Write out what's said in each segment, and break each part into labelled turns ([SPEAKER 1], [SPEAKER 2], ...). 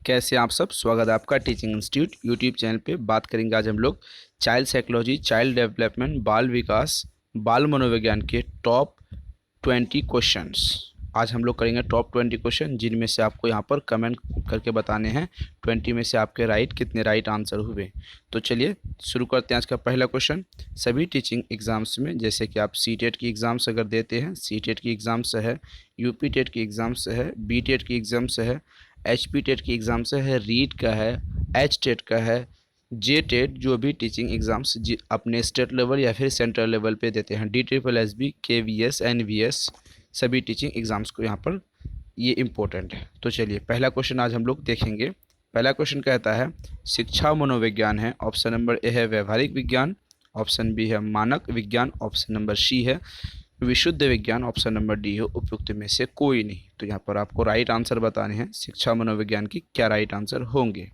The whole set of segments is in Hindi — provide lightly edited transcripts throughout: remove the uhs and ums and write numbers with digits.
[SPEAKER 1] कैसे आप सब। स्वागत है आपका टीचिंग इंस्टीट्यूट यूट्यूब चैनल पे। बात करेंगे आज हम लोग चाइल्ड साइकोलॉजी, चाइल्ड डेवलपमेंट, बाल विकास, बाल मनोविज्ञान के टॉप 20 क्वेश्चंस। आज हम लोग करेंगे टॉप 20 क्वेश्चन, जिनमें से आपको यहाँ पर कमेंट करके बताने हैं 20 में से आपके कितने राइट आंसर हुए। तो चलिए शुरू करते हैं आज का पहला क्वेश्चन। सभी टीचिंग एग्ज़ाम्स में, जैसे कि आप सी टेट की एग्ज़ाम्स अगर देते हैं, सी टेट की एग्ज़ाम्स है, यूपी टेट की एग्ज़ाम्स है, बी टेट की एग्ज़ाम्स है, एच पी टेट की एग्ज़ाम्स है, रीट का है, एच टेट का है, जे टेट, जो भी टीचिंग एग्ज़ाम्स अपने स्टेट लेवल या फिर सेंट्रल लेवल पे देते हैं, D triple S B, K V S, N V S, सभी टीचिंग एग्ज़ाम्स को यहाँ पर ये इम्पोर्टेंट है। तो चलिए पहला क्वेश्चन आज हम लोग देखेंगे। पहला क्वेश्चन कहता है शिक्षा मनोविज्ञान है। ऑप्शन नंबर ए है व्यवहारिक विज्ञान, ऑप्शन बी है मानक विज्ञान, ऑप्शन नंबर सी है विशुद्ध विज्ञान, ऑप्शन नंबर डी है उपयुक्त में से कोई नहीं। तो यहाँ पर आपको राइट आंसर बताने हैं शिक्षा मनोविज्ञान की क्या राइट आंसर होंगे।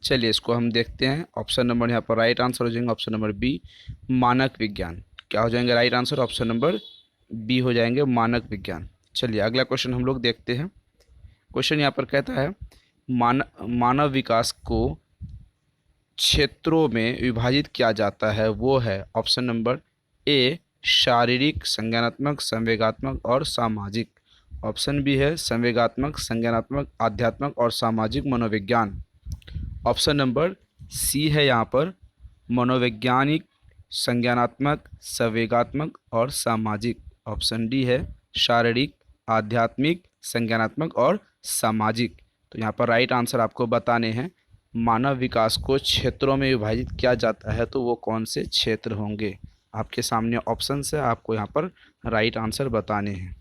[SPEAKER 1] चलिए इसको हम देखते हैं। ऑप्शन नंबर यहाँ पर राइट आंसर हो जाएंगे ऑप्शन नंबर बी मानक विज्ञान। क्या हो जाएंगे right answer? Option number B हो जाएंगे मानक विज्ञान। चलिए अगला क्वेश्चन हम लोग देखते हैं। क्वेश्चन यहाँ पर कहता है मानव विकास को क्षेत्रों में विभाजित किया जाता है, वो है ऑप्शन नंबर ए शारीरिक, संज्ञानात्मक, संवेगात्मक और सामाजिक, ऑप्शन बी है संवेगात्मक, संज्ञानात्मक, आध्यात्मक और सामाजिक मनोविज्ञान, ऑप्शन नंबर सी है यहाँ पर मनोवैज्ञानिक, संज्ञानात्मक, संवेगात्मक और सामाजिक, ऑप्शन डी है शारीरिक, आध्यात्मिक, संज्ञानात्मक और सामाजिक। तो यहाँ पर राइट आंसर आपको बताने हैं मानव विकास को क्षेत्रों में विभाजित किया जाता है, तो वो कौन से क्षेत्र होंगे। आपके सामने ऑप्शन है, आपको यहाँ पर राइट आंसर बताने हैं।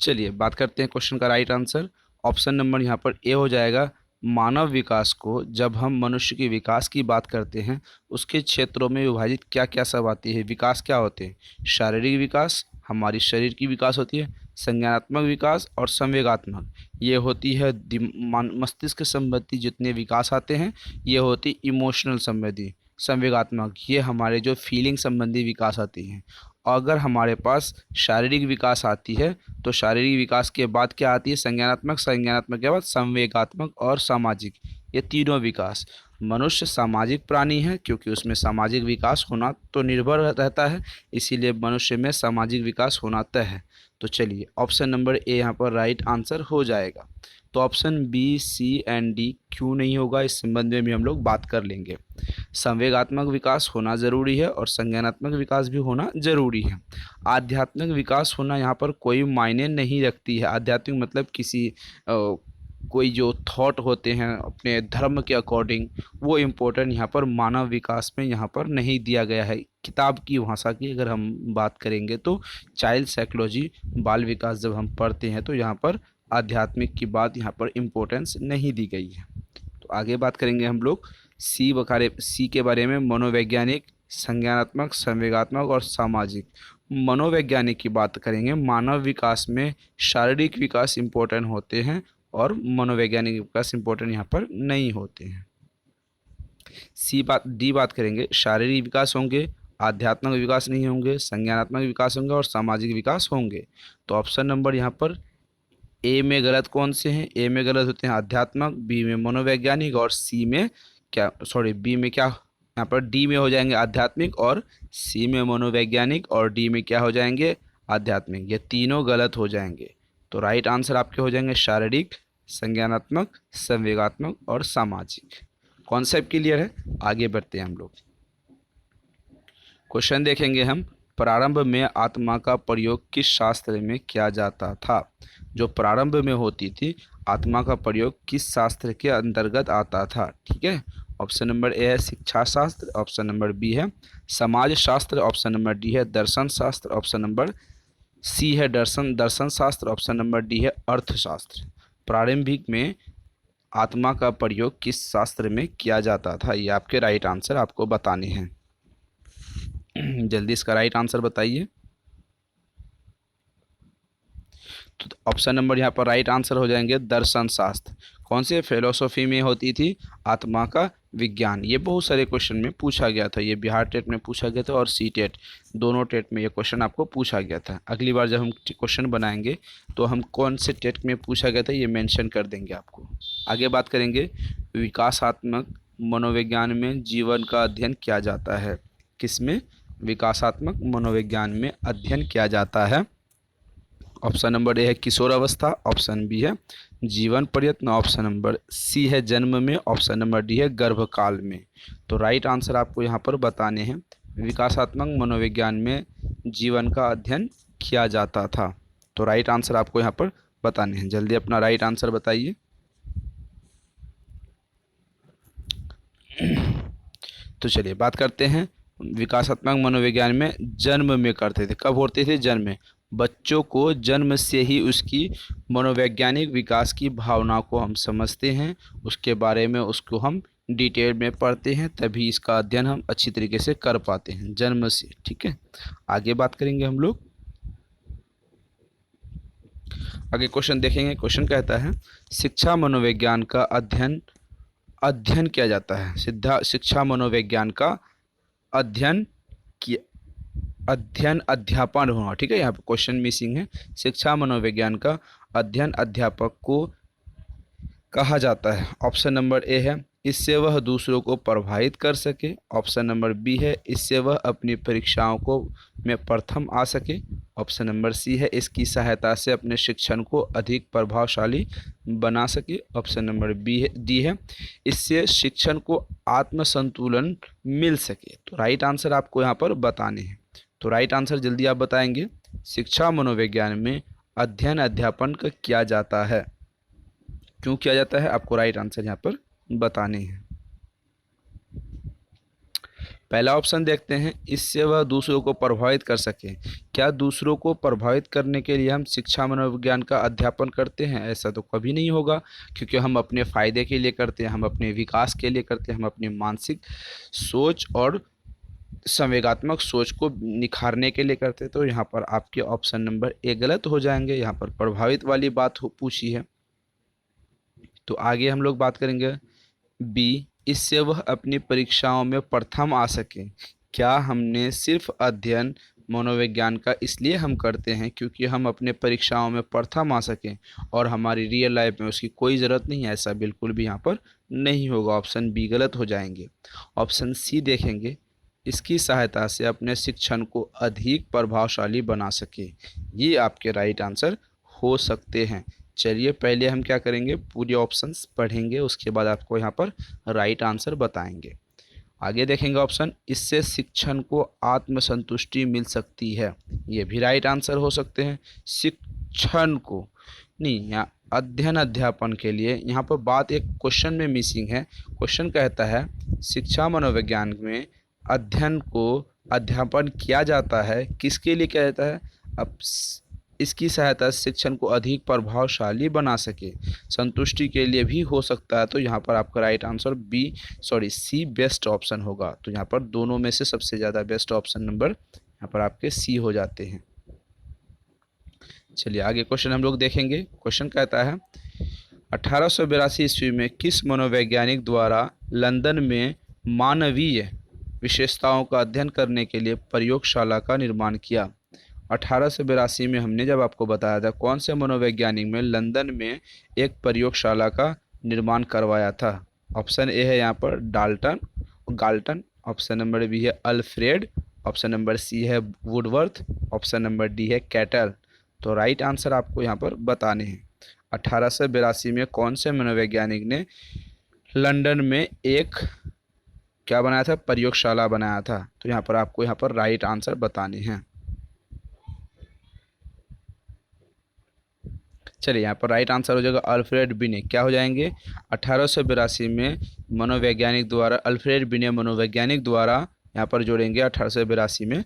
[SPEAKER 1] चलिए बात करते हैं क्वेश्चन का राइट आंसर। ऑप्शन नंबर यहाँ पर ए हो जाएगा मानव विकास को जब हम मनुष्य के विकास की बात करते हैं, उसके क्षेत्रों में विभाजित क्या क्या सब आती है। विकास क्या होते हैं? शारीरिक विकास, हमारी शरीर की विकास होती है, संज्ञानात्मक विकास और संवेगात्मक, ये होती है मस्तिष्क संबंधी जितने विकास आते हैं, ये होती इमोशनल संबंधी। संवेगात्मक, ये हमारे जो फीलिंग संबंधी विकास आती हैं। अगर हमारे पास शारीरिक विकास आती है, तो शारीरिक विकास के बाद क्या आती है? संज्ञानात्मक, संज्ञानात्मक के बाद संवेगात्मक और सामाजिक, ये तीनों विकास। मनुष्य सामाजिक प्राणी है, क्योंकि उसमें सामाजिक विकास होना तो निर्भर रहता है, इसीलिए मनुष्य में सामाजिक विकास होना तय है। तो चलिए ऑप्शन नंबर ए यहाँ पर राइट आंसर हो जाएगा। तो option B, C and D क्यों नहीं होगा, इस संबंध में भी हम लोग बात कर लेंगे। संवेगात्मक विकास होना ज़रूरी है और संज्ञानात्मक विकास भी होना ज़रूरी है। आध्यात्मिक विकास होना यहाँ पर कोई मायने नहीं रखती है। आध्यात्मिक मतलब कोई जो थॉट होते हैं अपने धर्म के अकॉर्डिंग, वो इम्पोर्टेंट यहाँ पर मानव विकास में यहाँ पर नहीं दिया गया है। किताब की भाषा की अगर हम बात करेंगे तो चाइल्ड साइकोलॉजी, बाल विकास जब हम पढ़ते हैं तो यहाँ पर आध्यात्मिक की बात यहाँ पर इम्पोर्टेंस नहीं दी गई है। तो आगे बात करेंगे हम लोग सी के बारे में, मनोवैज्ञानिक, संज्ञानात्मक, संवेगात्मक और सामाजिक। मनोवैज्ञानिक की बात करेंगे, मानव विकास में शारीरिक विकास इम्पोर्टेंट होते हैं और मनोवैज्ञानिक विकास इम्पोर्टेंट यहाँ पर नहीं होते हैं। डी बात करेंगे, शारीरिक विकास होंगे, आध्यात्मिक विकास नहीं होंगे, संज्ञानात्मक विकास होंगे और सामाजिक विकास होंगे। तो ऑप्शन नंबर यहाँ पर ए में गलत कौन से हैं? ए में गलत होते हैं आध्यात्मिक, बी में मनोवैज्ञानिक और सी में बी में क्या, यहाँ पर डी में हो जाएंगे आध्यात्मिक और सी में मनोवैज्ञानिक और डी में क्या हो जाएंगे? आध्यात्मिक। ये तीनों गलत हो जाएंगे। तो राइट आंसर आपके हो जाएंगे शारीरिक, संज्ञानात्मक, संवेगात्मक और सामाजिक। कॉन्सेप्ट क्लियर है? आगे बढ़ते हैं हम लोग। क्वेश्चन देखेंगे हम। प्रारंभ में आत्मा का प्रयोग किस शास्त्र में किया जाता था? जो प्रारंभ में होती थी, आत्मा का प्रयोग किस शास्त्र के अंतर्गत आता था? ठीक है, ऑप्शन नंबर ए है शिक्षा शास्त्र, ऑप्शन नंबर बी है समाज शास्त्र, ऑप्शन नंबर डी है दर्शन शास्त्र, ऑप्शन नंबर सी है दर्शन शास्त्र, ऑप्शन नंबर डी है अर्थशास्त्र। प्रारंभिक में आत्मा का प्रयोग किस शास्त्र में किया जाता था, ये आपके राइट आंसर आपको बताने हैं। जल्दी इसका राइट आंसर बताइए। तो ऑप्शन नंबर यहाँ पर राइट आंसर हो जाएंगे दर्शन शास्त्र। कौन से फिलोसॉफी में होती थी आत्मा का विज्ञान। ये बहुत सारे क्वेश्चन में पूछा गया था, ये बिहार टेट में पूछा गया था और सी टेट दोनों टेट में ये क्वेश्चन आपको पूछा गया था। अगली बार जब हम क्वेश्चन बनाएंगे तो हम कौन से टेट में पूछा गया था ये मेंशन कर देंगे आपको। आगे बात करेंगे, विकासात्मक मनोविज्ञान में जीवन का अध्ययन किया जाता है। किसमें? विकासात्मक मनोविज्ञान में अध्ययन किया जाता है। ऑप्शन नंबर ए है किशोर अवस्था, ऑप्शन बी है जीवन प्रयत्न, ऑप्शन नंबर सी है जन्म में, ऑप्शन नंबर डी है गर्भकाल में। तो राइट आंसर आपको यहाँ पर बताने हैं। विकासात्मक मनोविज्ञान में जीवन का अध्ययन किया जाता था। तो राइट आंसर आपको यहाँ पर बताने हैं। जल्दी अपना राइट आंसर बताइए। तो चलिए बात करते हैं, विकासात्मक मनोविज्ञान में जन्म में करते थे। कब होते थे? जन्म में। बच्चों को जन्म से ही उसकी मनोवैज्ञानिक विकास की भावना को हम समझते हैं, उसके बारे में उसको हम डिटेल में पढ़ते हैं, तभी इसका अध्ययन हम अच्छी तरीके से कर पाते हैं जन्म से। ठीक है, आगे बात करेंगे हम लोग। आगे क्वेश्चन देखेंगे। क्वेश्चन कहता है शिक्षा मनोविज्ञान का अध्ययन किया जाता है। शिक्षा मनोविज्ञान का अध्ययन की अध्यापन होना। ठीक है, यहाँ पे क्वेश्चन मिसिंग है। शिक्षा मनोविज्ञान का अध्ययन अध्यापक को कहा जाता है। ऑप्शन नंबर ए है इससे वह दूसरों को प्रभावित कर सके, ऑप्शन नंबर बी है इससे वह अपनी परीक्षाओं को में प्रथम आ सके, ऑप्शन नंबर सी है इसकी सहायता से अपने शिक्षण को अधिक प्रभावशाली बना सके, ऑप्शन नंबर डी है इससे शिक्षण को आत्मसंतुलन मिल सके। तो राइट आंसर आपको यहाँ पर बताने हैं। तो राइट आंसर जल्दी आप बताएंगे। शिक्षा मनोविज्ञान में अध्ययन अध्यापन का किया जाता है। क्यों किया जाता है, आपको राइट आंसर यहाँ पर बताने हैं। पहला ऑप्शन देखते हैं, इससे वह दूसरों को प्रभावित कर सके। क्या दूसरों को प्रभावित करने के लिए हम शिक्षा मनोविज्ञान का अध्यापन करते हैं? ऐसा तो कभी नहीं होगा, क्योंकि हम अपने फ़ायदे के लिए करते हैं, हम अपने विकास के लिए करते हैं, हम अपनी मानसिक सोच और संवेगात्मक सोच को निखारने के लिए करते हैं। तो यहाँ पर आपके ऑप्शन नंबर ए गलत हो जाएंगे। यहाँ पर प्रभावित वाली बात पूछी है। तो आगे हम लोग बात करेंगे बी, इससे वह अपनी परीक्षाओं में प्रथम आ सके। क्या हमने सिर्फ अध्ययन मनोविज्ञान का इसलिए हम करते हैं क्योंकि हम अपने परीक्षाओं में प्रथम आ सकें और हमारी रियल लाइफ में उसकी कोई ज़रूरत नहीं है? ऐसा बिल्कुल भी यहाँ पर नहीं होगा। ऑप्शन बी गलत हो जाएंगे। ऑप्शन सी देखेंगे, इसकी सहायता से अपने शिक्षण को अधिक प्रभावशाली बना सके। ये आपके राइट आंसर हो सकते हैं। चलिए पहले हम क्या करेंगे, पूरे ऑप्शंस पढ़ेंगे, उसके बाद आपको यहाँ पर राइट आंसर बताएंगे। आगे देखेंगे ऑप्शन, इससे शिक्षण को आत्मसंतुष्टि मिल सकती है। ये भी राइट आंसर हो सकते हैं। शिक्षण को नहीं, यहाँ अध्ययन अध्यापन के लिए यहाँ पर बात एक क्वेश्चन में मिसिंग है। क्वेश्चन कहता है शिक्षा मनोविज्ञान में अध्ययन को अध्यापन किया जाता है, किसके लिए किया जाता है? अब इसकी सहायता से शिक्षण को अधिक प्रभावशाली बना सके, संतुष्टि के लिए भी हो सकता है। तो यहाँ पर आपका right answer C best option होगा। तो यहाँ पर दोनों में से सबसे ज़्यादा बेस्ट ऑप्शन नंबर यहाँ पर आपके सी हो जाते हैं। चलिए आगे क्वेश्चन हम लोग देखेंगे। क्वेश्चन कहता है 1882 ईस्वी में किस मनोवैज्ञानिक द्वारा लंदन में मानवीय विशेषताओं का अध्ययन करने के लिए प्रयोगशाला का निर्माण किया? 1882 में हमने जब आपको बताया था, कौन से मनोवैज्ञानिक में लंदन में एक प्रयोगशाला का निर्माण करवाया था? ऑप्शन ए है यहाँ पर गाल्टन, ऑप्शन नंबर बी है अल्फ्रेड, ऑप्शन नंबर सी है वुडवर्थ, ऑप्शन नंबर डी है कैटल। तो राइट आंसर आपको यहाँ पर बताने हैं। 1882 में कौन से मनोवैज्ञानिक ने लंदन में एक क्या बनाया था? प्रयोगशाला बनाया था। तो यहाँ पर आपको यहाँ पर राइट आंसर बताने हैं। चलिए यहाँ पर राइट आंसर हो जाएगा अल्फ्रेड बिने। क्या हो जाएंगे? 1882 में मनोवैज्ञानिक द्वारा, अल्फ्रेड बिने मनोवैज्ञानिक द्वारा, यहाँ पर जोड़ेंगे 1882 में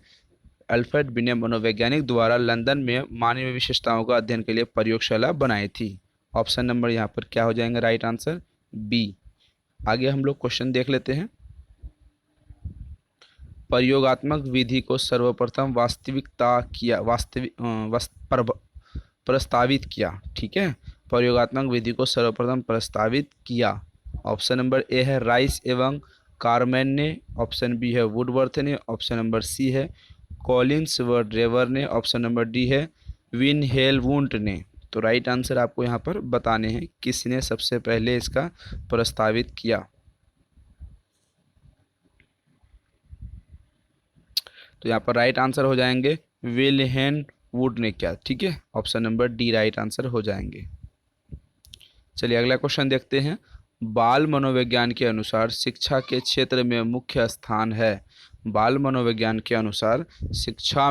[SPEAKER 1] अल्फ्रेड बिने मनोवैज्ञानिक द्वारा लंदन में मानवीय विशेषताओं का अध्ययन के लिए प्रयोगशाला बनाई थी। ऑप्शन नंबर यहाँ पर क्या हो जाएंगे राइट आंसर? बी। आगे हम लोग क्वेश्चन देख लेते हैं। प्रयोगात्मक विधि को सर्वप्रथम प्रस्तावित किया। ठीक है, प्रयोगात्मक विधि को सर्वप्रथम प्रस्तावित किया। ऑप्शन नंबर ए है राइस एवं कारमैन ने, ऑप्शन बी है वुडवर्थ ने, ऑप्शन नंबर सी है कॉलिंस व ड्रेवर ने, ऑप्शन नंबर डी है विन हेलवुंट ने। तो राइट आंसर आपको यहाँ पर बताने हैं किसने सबसे पहले इसका प्रस्तावित किया। तो यहाँ पर राइट आंसर हो जाएंगे विल्हेम वुड ने किया। ठीक है, option number D right answer हो जाएंगे। चलिए अगला क्वेश्चन देखते हैं। बाल मनोविज्ञान के अनुसार शिक्षा के क्षेत्र में मुख्य स्थान है। बाल मनोविज्ञान के अनुसार शिक्षा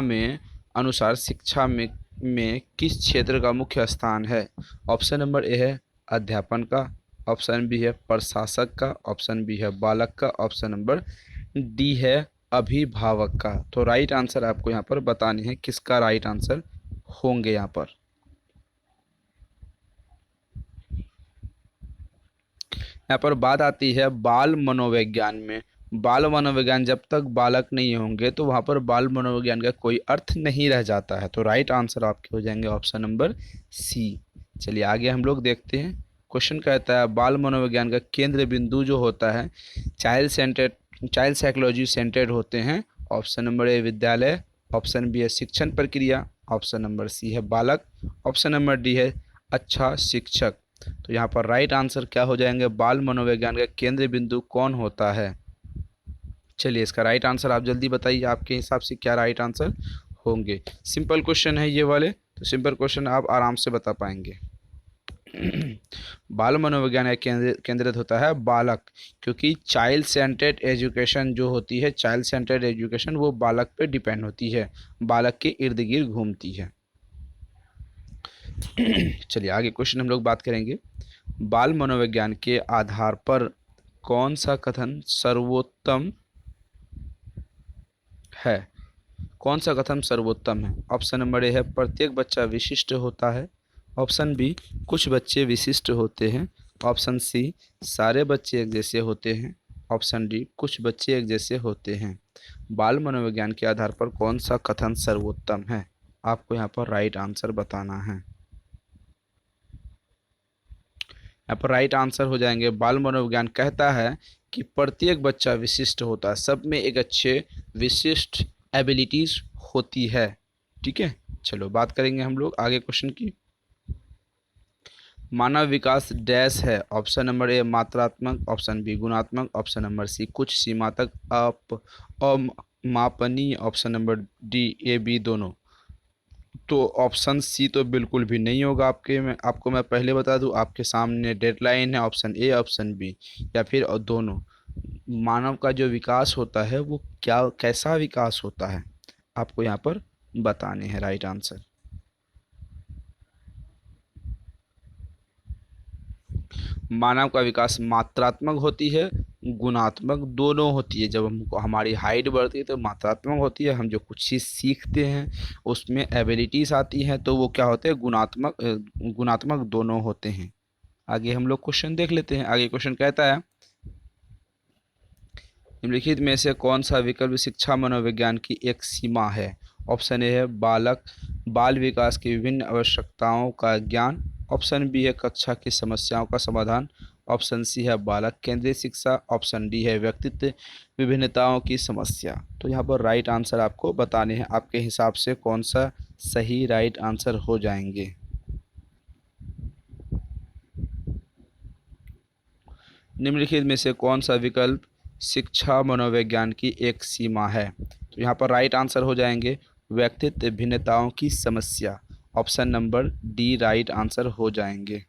[SPEAKER 1] में किस क्षेत्र का मुख्य स्थान है। ऑप्शन नंबर ए है अध्यापन का, ऑप्शन बी है प्रशासक का, ऑप्शन बी है बालक का, ऑप्शन नंबर डी है अभिभावक का। तो राइट आंसर आपको यहाँ पर बताने हैं किसका राइट आंसर होंगे। यहाँ पर बात आती है बाल मनोविज्ञान में। बाल मनोविज्ञान जब तक बालक नहीं होंगे तो वहाँ पर बाल मनोविज्ञान का कोई अर्थ नहीं रह जाता है। तो राइट आंसर आपके हो जाएंगे ऑप्शन नंबर सी। चलिए आगे हम लोग देखते हैं। क्वेश्चन कहता है बाल मनोविज्ञान का केंद्र बिंदु जो होता है चाइल्ड साइकोलॉजी सेंटर्ड होते हैं। ऑप्शन नंबर ए विद्यालय, ऑप्शन बी है शिक्षण प्रक्रिया, ऑप्शन नंबर सी है बालक, ऑप्शन नंबर डी है अच्छा शिक्षक। तो यहाँ पर राइट आंसर क्या हो जाएंगे, बाल मनोविज्ञान का केंद्र बिंदु कौन होता है। चलिए इसका राइट आंसर आप जल्दी बताइए, आपके हिसाब से क्या राइट आंसर होंगे। सिंपल क्वेश्चन है ये वाले, तो सिंपल क्वेश्चन आप आराम से बता पाएंगे। बाल मनोविज्ञान केंद्रित होता है बालक, क्योंकि चाइल्ड सेंटर्ड एजुकेशन जो होती है, चाइल्ड सेंटर्ड एजुकेशन वो बालक पे डिपेंड होती है, बालक के इर्द गिर्द घूमती है। चलिए आगे क्वेश्चन हम लोग बात करेंगे। बाल मनोविज्ञान के आधार पर कौन सा कथन सर्वोत्तम है। कौन सा कथन सर्वोत्तम है। ऑप्शन नंबर ए है प्रत्येक बच्चा विशिष्ट होता है, ऑप्शन बी कुछ बच्चे विशिष्ट होते हैं, ऑप्शन सी सारे बच्चे एक जैसे होते हैं, ऑप्शन डी कुछ बच्चे एक जैसे होते हैं। बाल मनोविज्ञान के आधार पर कौन सा कथन सर्वोत्तम है, आपको यहाँ पर राइट आंसर बताना है। यहाँ पर राइट आंसर हो जाएंगे बाल मनोविज्ञान कहता है कि प्रत्येक बच्चा विशिष्ट होता है, सब में एक अच्छे विशिष्ट एबिलिटीज होती है। ठीक है, चलो बात करेंगे हम लोग आगे क्वेश्चन की। मानव विकास डैश है। ऑप्शन नंबर ए मात्रात्मक, ऑप्शन बी गुणात्मक, ऑप्शन नंबर सी कुछ सीमा तक अमापनीय, option number D A B दोनों। तो ऑप्शन सी तो बिल्कुल भी नहीं होगा। आपको मैं पहले बता दूं, आपके सामने डेडलाइन है ऑप्शन ए ऑप्शन बी या फिर दोनों। मानव का जो विकास होता है वो कैसा विकास होता है, आपको यहाँ पर बताने हैं राइट आंसर। मानव का विकास मात्रात्मक होती है, गुणात्मक दोनों होती है। जब हमको हमारी हाइट बढ़ती है तो मात्रात्मक होती है, हम जो कुछ चीज़ सीखते हैं उसमें एबिलिटीज आती हैं तो वो क्या होते हैं, गुणात्मक दोनों होते हैं। आगे हम लोग क्वेश्चन देख लेते हैं। आगे क्वेश्चन कहता है निम्नलिखित में से कौन सा विकल्प शिक्षा मनोविज्ञान की एक सीमा है। ऑप्शन ए है बाल विकास की विभिन्न आवश्यकताओं का ज्ञान, ऑप्शन बी है कक्षा की समस्याओं का समाधान, ऑप्शन सी है बालक केंद्रित शिक्षा, ऑप्शन डी है व्यक्तित्व विभिन्नताओं की समस्या। तो यहाँ पर राइट आंसर आपको बताने हैं, आपके हिसाब से कौन सा सही राइट आंसर हो जाएंगे। निम्नलिखित में से कौन सा विकल्प शिक्षा मनोविज्ञान की एक सीमा है। तो यहाँ पर राइट आंसर हो जाएंगे व्यक्तित्व भिन्नताओं की समस्या, option number D right answer हो जाएंगे।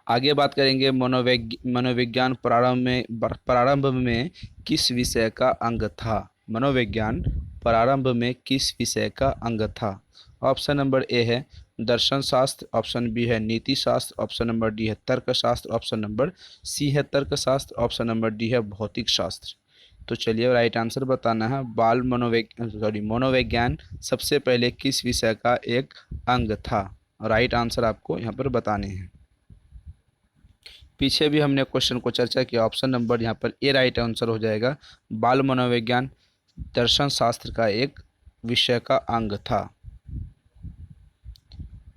[SPEAKER 1] आगे बात करेंगे मनोविज्ञान प्रारंभ में किस विषय का अंग था। मनोविज्ञान प्रारंभ में किस विषय का अंग था। ऑप्शन नंबर ए है दर्शन शास्त्र, ऑप्शन बी है नीति शास्त्र, ऑप्शन नंबर डी है तर्क शास्त्र, ऑप्शन नंबर सी है तर्क शास्त्र, ऑप्शन नंबर डी है भौतिक शास्त्र। तो चलिए राइट आंसर बताना है। मनोविज्ञान सबसे पहले किस विषय का एक अंग था। राइट आंसर आपको यहाँ पर बताने हैं। पीछे भी हमने क्वेश्चन को चर्चा किया, ऑप्शन नंबर यहाँ पर ए राइट आंसर हो जाएगा। बाल मनोविज्ञान दर्शन शास्त्र का एक विषय का अंग था।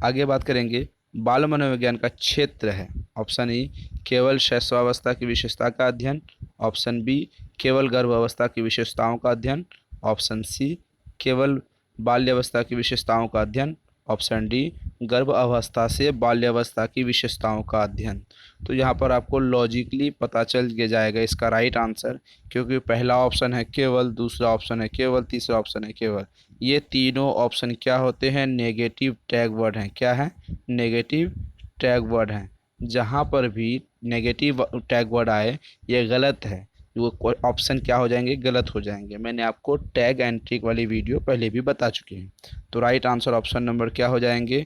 [SPEAKER 1] आगे बात करेंगे बाल मनोविज्ञान का क्षेत्र है। ऑप्शन ई केवल शैशवावस्था की विशेषता का अध्ययन, ऑप्शन बी केवल गर्भावस्था की विशेषताओं का अध्ययन, ऑप्शन सी केवल बाल्यावस्था की विशेषताओं का अध्ययन, ऑप्शन डी गर्भ अवस्था से बाल्यावस्था की विशेषताओं का अध्ययन। तो यहाँ पर आपको लॉजिकली पता चल के जाएगा इसका राइट आंसर, क्योंकि पहला ऑप्शन है केवल, दूसरा ऑप्शन है केवल, तीसरा ऑप्शन है केवल। ये तीनों ऑप्शन क्या होते हैं? नेगेटिव टैग वर्ड हैं। क्या है? नेगेटिव टैग वर्ड हैं। जहाँ पर भी नेगेटिव टैग वर्ड आए ये गलत है, वो ऑप्शन क्या हो जाएंगे? गलत हो जाएंगे। मैंने आपको टैग एंड ट्रिक वाली वीडियो पहले भी बता चुके हैं। तो राइट आंसर ऑप्शन नंबर क्या हो जाएंगे?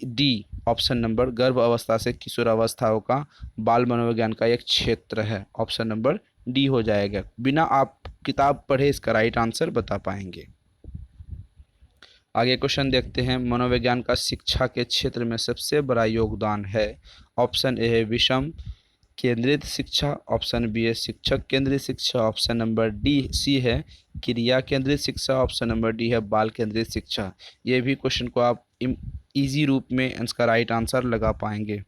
[SPEAKER 1] डी ऑप्शन नंबर, गर्भ अवस्था से किशोर अवस्थाओं का बाल मनोविज्ञान का एक क्षेत्र है। ऑप्शन नंबर डी हो जाएगा। बिना आप किताब पढ़े इसका राइट आंसर बता पाएंगे। आगे क्वेश्चन देखते हैं। मनोविज्ञान का शिक्षा के क्षेत्र में सबसे बड़ा योगदान है। ऑप्शन ए है विषम केंद्रित शिक्षा, ऑप्शन बी है शिक्षक केंद्रित शिक्षा, ऑप्शन नंबर डी सी है क्रिया केंद्रित शिक्षा, ऑप्शन नंबर डी है बाल केंद्रित शिक्षा। ये भी क्वेश्चन को आप इजी रूप में इसका राइट आंसर लगा पाएंगे।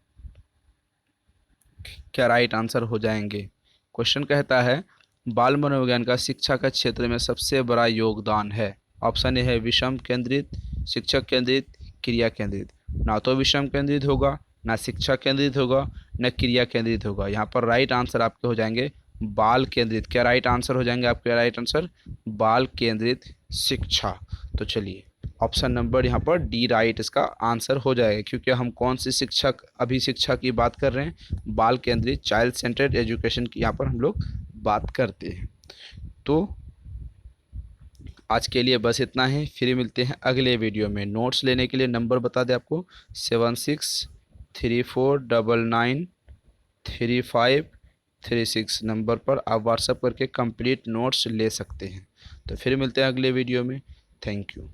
[SPEAKER 1] क्या राइट आंसर हो जाएंगे? क्वेश्चन कहता है बाल मनोविज्ञान का शिक्षा का क्षेत्र में सबसे बड़ा योगदान है। ऑप्शन ए है विषम केंद्रित, शिक्षक केंद्रित, क्रिया केंद्रित। ना तो विषम केंद्रित होगा, ना शिक्षा केंद्रित होगा, न क्रिया केंद्रित होगा। यहाँ पर राइट आंसर आपके हो जाएंगे बाल केंद्रित। क्या राइट आंसर हो जाएंगे आपके? राइट आंसर बाल केंद्रित शिक्षा। तो चलिए ऑप्शन नंबर यहाँ पर डी राइट इसका आंसर हो जाएगा, क्योंकि हम कौन सी शिक्षा की बात कर रहे हैं? बाल केंद्रित, चाइल्ड सेंटर्ड एजुकेशन की यहाँ पर हम लोग बात करते हैं। तो आज के लिए बस इतना ही, फिर मिलते हैं अगले वीडियो में। नोट्स लेने के लिए नंबर बता दें आपको 7634993536 नंबर पर आप व्हाट्सएप करके कंप्लीट नोट्स ले सकते हैं। तो फिर मिलते हैं अगले वीडियो में। Thank you.